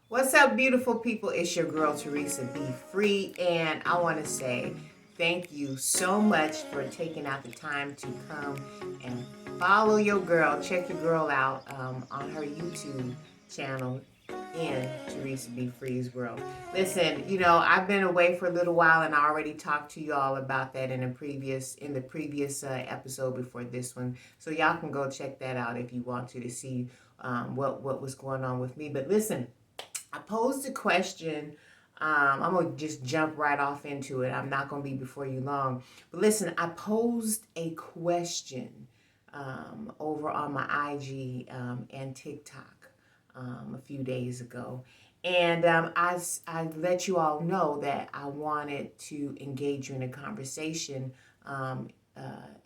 What's up, beautiful people? It's your girl, Teresa Be Free, and I want to say thank you so much for taking out the time to come and follow your girl. Check your girl out on her YouTube channel in Teresa Be Free's world. Listen, I've been away for a little while, and I already talked to you all about that in the previous episode before this one. So y'all can go check that out if you want to see what was going on with me. But listen. I posed a question. I'm going to just jump right off into it. I'm not going to be before you long. But listen, I posed a question over on my IG and TikTok a few days ago. And I let you all know that I wanted to engage you in a conversation,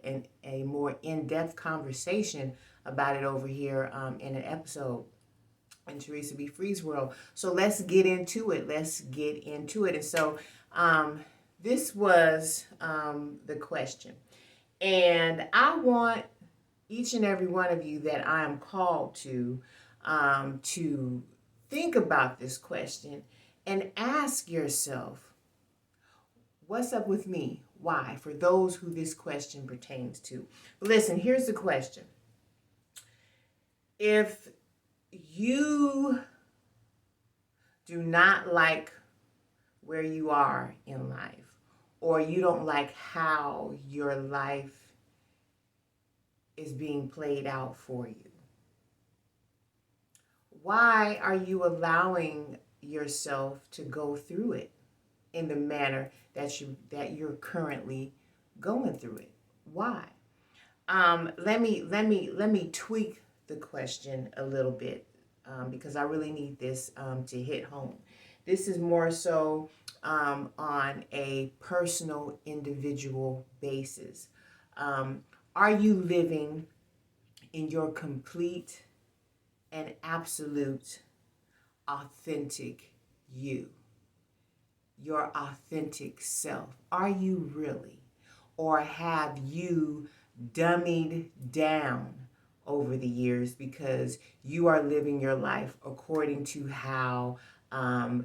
in a more in-depth conversation about it over here in an episode in Teresa B. Free's world. So let's get into it. And so this was the question. And I want each and every one of you that I am called to think about this question and ask yourself, what's up with me? Why? For those who this question pertains to. But listen, here's the question. If you do not like where you are in life, or you don't like how your life is being played out for you, why are you allowing yourself to go through it in the manner that you're currently going through it? Why? Let me tweak the question a little bit because I really need this to hit home. This is more so on a personal, individual basis. Are you living in your complete and absolute authentic you? Your authentic self? Are you really? Or have you dummied down over the years because you are living your life according to how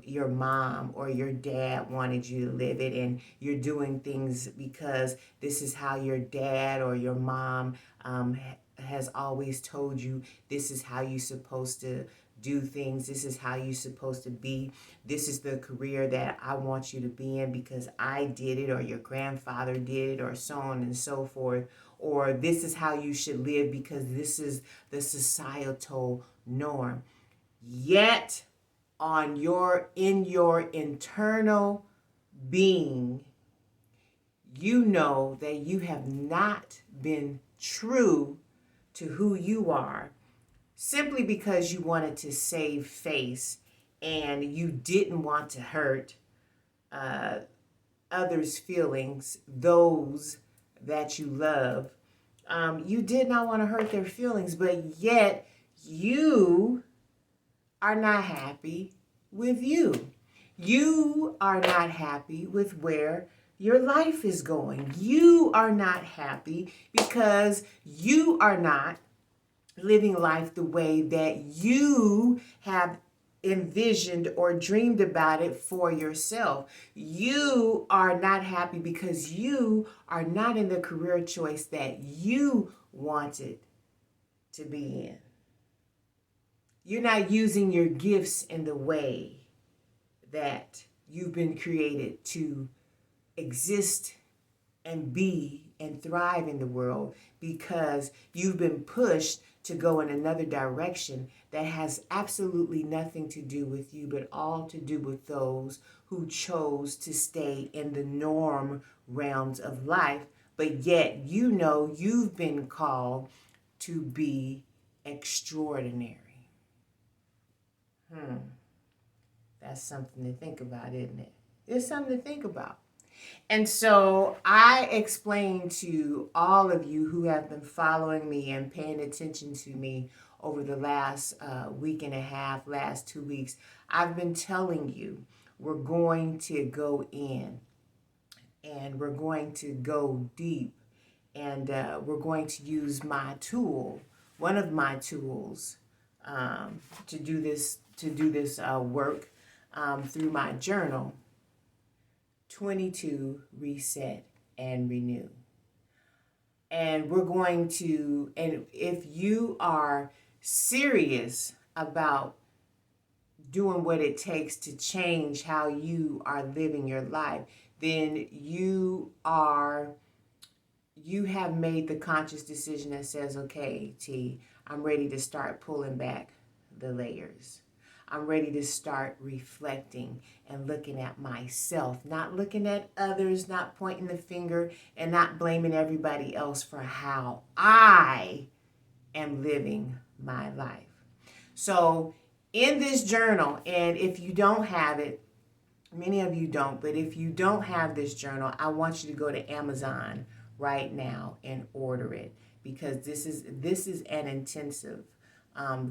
your mom or your dad wanted you to live it, and you're doing things because this is how your dad or your mom has always told you this is how you're supposed to do things, this is how you're supposed to be, this is the career that I want you to be in because I did it, or your grandfather did it, or so on and so forth, or this is how you should live because this is the societal norm. Yet in your internal being, you know that you have not been true to who you are, simply because you wanted to save face and you didn't want to hurt uh, others' feelings, those that you love. You did not want to hurt their feelings, but yet you are not happy with you. You are not happy with where your life is going. You are not happy because you are not living life the way that you have envisioned or dreamed about it for yourself. You are not happy because you are not in the career choice that you wanted to be in. You're not using your gifts in the way that you've been created to exist and be and thrive in the world, because you've been pushed to go in another direction that has absolutely nothing to do with you, but all to do with those who chose to stay in the norm realms of life. But yet, you've been called to be extraordinary. That's something to think about, isn't it? It's something to think about. And so I explained to all of you who have been following me and paying attention to me over the last week and a half, last 2 weeks, I've been telling you we're going to go in and we're going to go deep, and we're going to use my tool, one of my tools, to do this to do this work through my journal. 22, reset and renew. And we're going to, and if you are serious about doing what it takes to change how you are living your life, then you have made the conscious decision that says, okay, T, I'm ready to start pulling back the layers. I'm ready to start reflecting and looking at myself, not looking at others, not pointing the finger, and not blaming everybody else for how I am living my life. So in this journal, and if you don't have it, many of you don't, but if you don't have this journal, I want you to go to Amazon right now and order it, because this is an intensive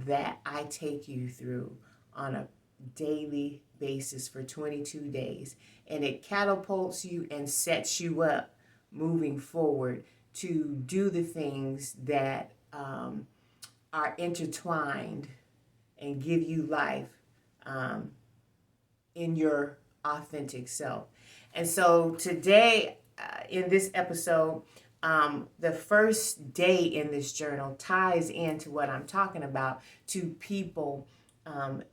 that I take you through on a daily basis for 22 days, and it catapults you and sets you up moving forward to do the things that are intertwined and give you life in your authentic self. And so today, in this episode, the first day in this journal ties into what I'm talking about, to people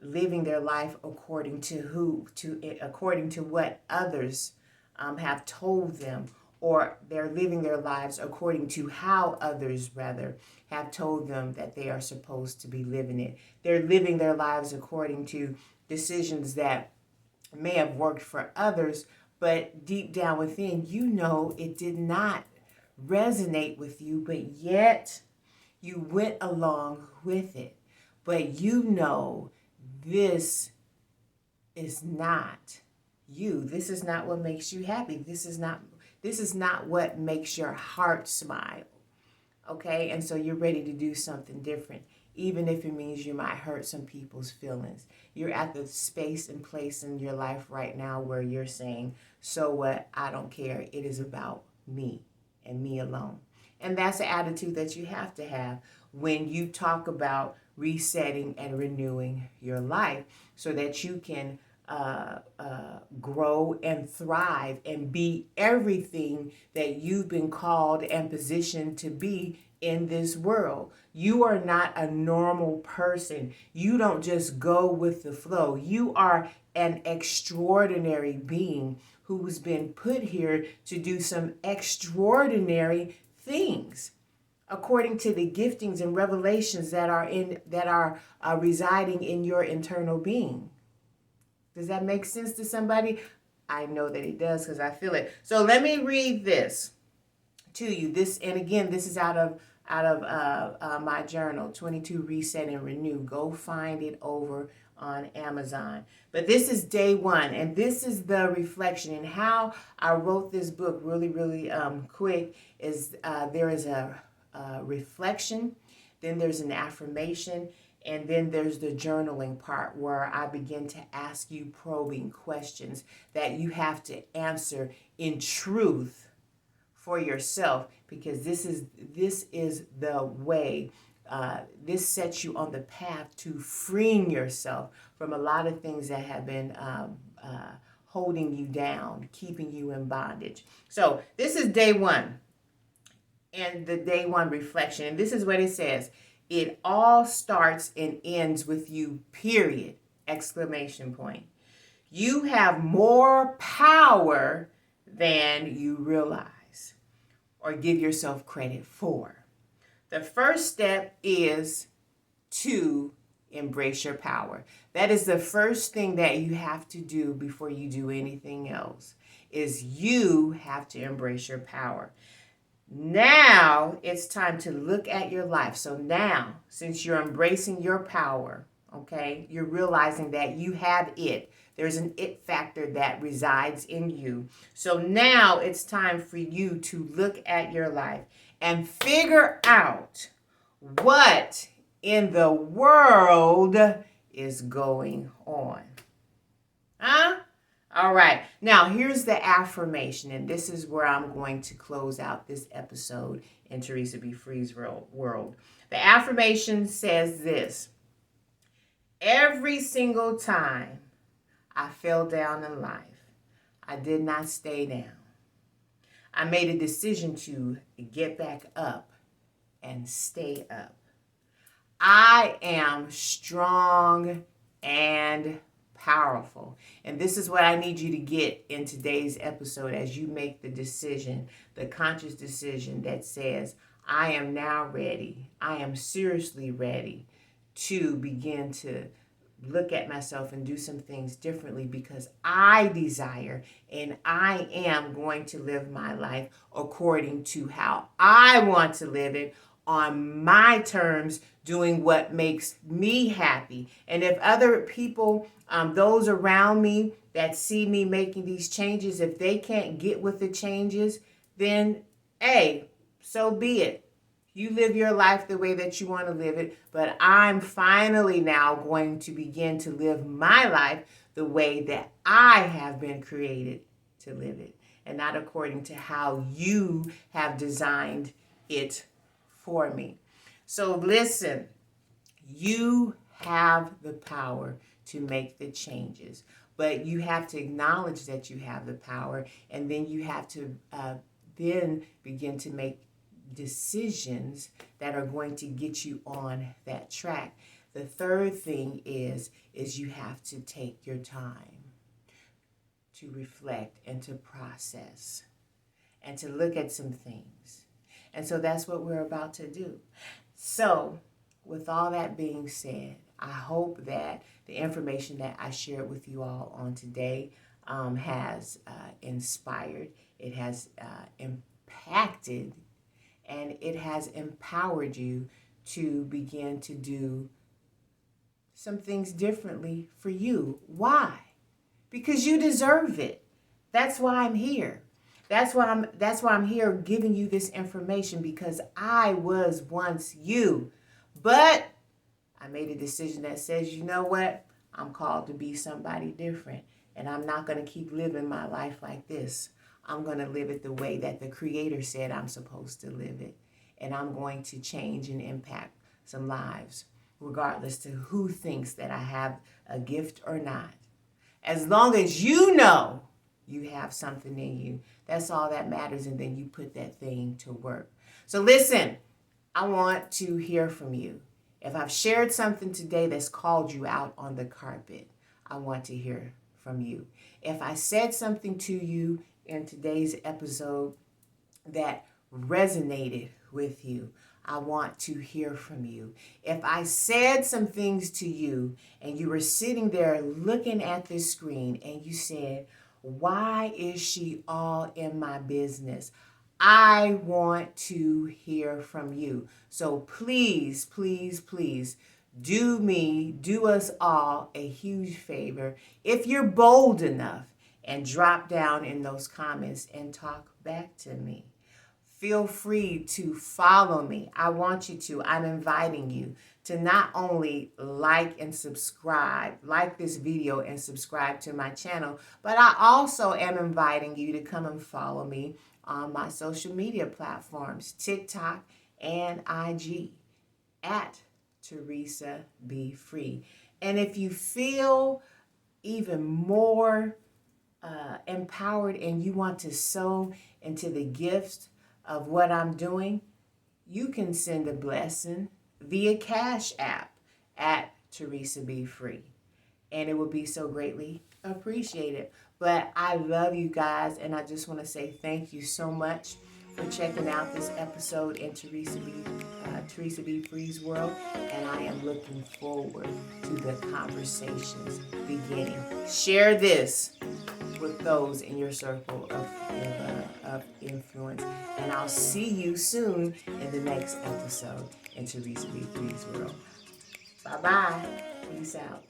living their life according to what others have told them, or they're living their lives according to how others rather have told them that they are supposed to be living it. They're living their lives according to decisions that may have worked for others, but deep down within, you know, it did not resonate with you, but yet you went along with it. But you know, this is not you. This is not what makes you happy. This is not what makes your heart smile. Okay? And so you're ready to do something different, even if it means you might hurt some people's feelings. You're at the space and place in your life right now where you're saying, so what? I don't care. It is about me and me alone. And that's the attitude that you have to have when you talk about resetting and renewing your life, so that you can grow and thrive and be everything that you've been called and positioned to be in this world. You are not a normal person. You don't just go with the flow. You are an extraordinary being who's been put here to do some extraordinary things according to the giftings and revelations that are residing in your internal being. Does that make sense to somebody? I know that it does, because I feel it. So let me read this to you. This, and again, this is out of my journal, 22 Reset and Renew. Go find it over on Amazon. But this is day one, and this is the reflection. And how I wrote this book really quick is there is a reflection, then there's an affirmation, and then there's the journaling part where I begin to ask you probing questions that you have to answer in truth for yourself, because this is the way. This sets you on the path to freeing yourself from a lot of things that have been holding you down, keeping you in bondage. So this is day one, and the day one reflection. And this is what it says. It all starts and ends with you, period, exclamation point. You have more power than you realize or give yourself credit for. The first step is to embrace your power. That is the first thing that you have to do before you do anything else, is you have to embrace your power. Now it's time to look at your life. So now, since you're embracing your power, okay, you're realizing that you have it. There's an it factor that resides in you. So now it's time for you to look at your life and figure out what in the world is going on. Huh? All right. Now, here's the affirmation, and this is where I'm going to close out this episode in Teresa Be Free's world. The affirmation says this: Every single time I fell down in life, I did not stay down. I made a decision to get back up and stay up. I am strong and powerful. And this is what I need you to get in today's episode as you make the decision, the conscious decision that says, I am now ready. I am seriously ready to begin to look at myself and do some things differently because I desire and I am going to live my life according to how I want to live it on my terms, doing what makes me happy. And if other people, those around me that see me making these changes, if they can't get with the changes, then hey, so be it. You live your life the way that you want to live it, but I'm finally now going to begin to live my life the way that I have been created to live it, and not according to how you have designed it for me. So listen, you have the power to make the changes, but you have to acknowledge that you have the power, and then you have to then begin to make decisions that are going to get you on that track. The third thing is you have to take your time to reflect and to process and to look at some things. And so that's what we're about to do. So with all that being said, I hope that the information that I shared with you all on today has inspired, it has impacted, and it has empowered you to begin to do some things differently for you. Why? Because you deserve it. That's why I'm here. That's why I'm here giving you this information, because I was once you. But I made a decision that says, you know what? I'm called to be somebody different. And I'm not going to keep living my life like this. I'm going to live it the way that the Creator said I'm supposed to live it. And I'm going to change and impact some lives, regardless to who thinks that I have a gift or not. As long as you know you have something in you, that's all that matters. And then you put that thing to work. So listen, I want to hear from you. If I've shared something today that's called you out on the carpet, I want to hear from you. If I said something to you in today's episode that resonated with you, I want to hear from you. If I said some things to you and you were sitting there looking at this screen and you said, why is she all in my business? I want to hear from you. So please, please, please do us all a huge favor. If you're bold enough, and drop down in those comments and talk back to me. Feel free to follow me. I want you to. I'm inviting you to not only like this video and subscribe to my channel, but I also am inviting you to come and follow me on my social media platforms, TikTok and IG, at toresabefree. And if you feel even more empowered and you want to sow into the gifts of what I'm doing, you can send a blessing via Cash App at toresabefree, and it will be so greatly appreciated. But I love you guys, and I just want to say thank you so much for checking out this episode in Teresa B. Free's world, and I am looking forward to the conversations beginning. Share this with those in your circle of influence, and I'll see you soon in the next episode in Teresa B. Free's world. Bye-bye. Peace out.